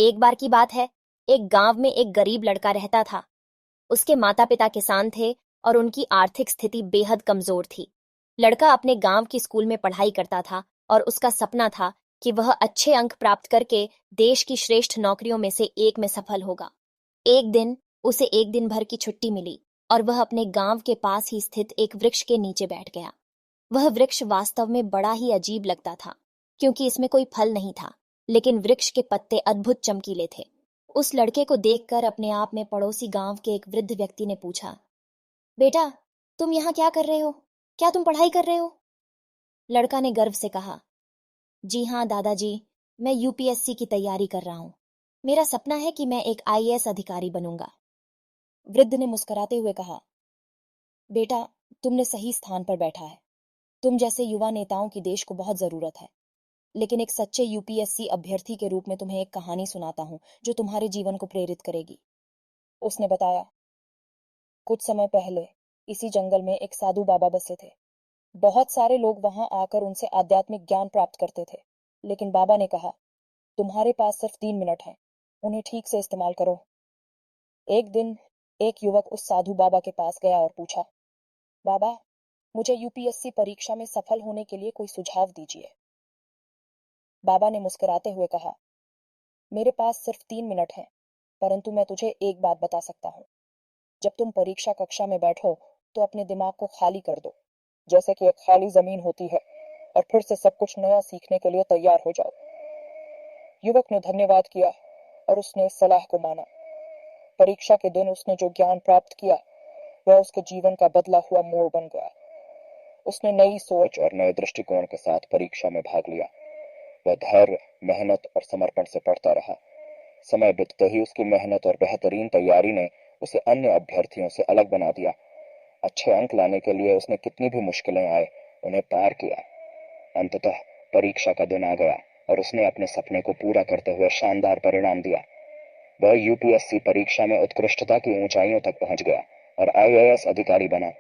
एक बार की बात है, एक गांव में एक गरीब लड़का रहता था। उसके माता पिता किसान थे और उनकी आर्थिक स्थिति बेहद कमजोर थी। लड़का अपने गांव की स्कूल में पढ़ाई करता था और उसका सपना था कि वह अच्छे अंक प्राप्त करके देश की श्रेष्ठ नौकरियों में से एक में सफल होगा। एक दिन उसे एक दिन भर की छुट्टी मिली और वह अपने गांव के पास ही स्थित एक वृक्ष के नीचे बैठ गया। वह वृक्ष वास्तव में बड़ा ही अजीब लगता था, क्योंकि इसमें कोई फल नहीं था, लेकिन वृक्ष के पत्ते अद्भुत चमकीले थे। उस लड़के को देखकर अपने आप में पड़ोसी गांव के एक वृद्ध व्यक्ति ने पूछा, बेटा, तुम यहाँ क्या कर रहे हो? क्या तुम पढ़ाई कर रहे हो? लड़का ने गर्व से कहा, जी हाँ दादाजी, मैं यूपीएससी की तैयारी कर रहा हूँ। मेरा सपना है कि मैं एक आईएएस अधिकारी बनूंगा। वृद्ध ने मुस्कुराते हुए कहा, बेटा, तुमने सही स्थान पर बैठा है। तुम जैसे युवा नेताओं की देश को बहुत जरूरत है। लेकिन एक सच्चे यूपीएससी अभ्यर्थी के रूप में तुम्हें एक कहानी सुनाता हूँ जो तुम्हारे जीवन को प्रेरित करेगी। उसने बताया, कुछ समय पहले इसी जंगल में एक साधु बाबा बसे थे। बहुत सारे लोग वहां आकर उनसे आध्यात्मिक ज्ञान प्राप्त करते थे। लेकिन बाबा ने कहा, तुम्हारे पास सिर्फ 3 मिनट हैं, उन्हें ठीक से इस्तेमाल करो। एक दिन एक युवक उस साधु बाबा के पास गया और पूछा, बाबा, मुझे यूपीएससी परीक्षा में सफल होने के लिए कोई सुझाव दीजिए। बाबा ने मुस्कुराते हुए कहा, मेरे पास सिर्फ 3 मिनट हैं, परंतु मैं तुझे एक बात बता सकता हूँ। जब तुम परीक्षा कक्षा में बैठो तो अपने दिमाग को खाली कर दो, जैसे कि एक खाली जमीन होती है, और फिर से सब कुछ नया सीखने के लिए तैयार हो जाओ। युवक ने धन्यवाद किया और उसने इस सलाह को माना। परीक्षा के दिन उसने जो ज्ञान प्राप्त किया वह उसके जीवन का बदला हुआ मोड़ बन गया। उसने नई सोच और नए दृष्टिकोण के साथ परीक्षा में भाग लिया। वह धैर्य, मेहनत और समर्पण से पढ़ता रहा। समय बीतते ही उसकी मेहनत और बेहतरीन तैयारी ने उसे अन्य अभ्यर्थियों से अलग बना दिया। अच्छे अंक लाने के लिए उसने कितनी भी मुश्किलें आए उन्हें पार किया। अंततः परीक्षा का दिन आ गया और उसने अपने सपने को पूरा करते हुए शानदार परिणाम दिया। वह यूपीएससी परीक्षा में उत्कृष्टता की ऊंचाइयों तक पहुंच गया और आईएएस अधिकारी बना।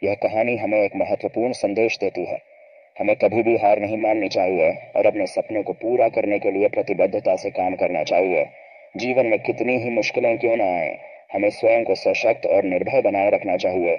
यह कहानी हमें एक महत्वपूर्ण संदेश देती है। हमें कभी भी हार नहीं माननी चाहिए और अपने सपने को पूरा करने के लिए प्रतिबद्धता से काम करना चाहिए। जीवन में कितनी ही मुश्किलें क्यों ना आए, हमें स्वयं को सशक्त और निर्भय बनाए रखना चाहिए।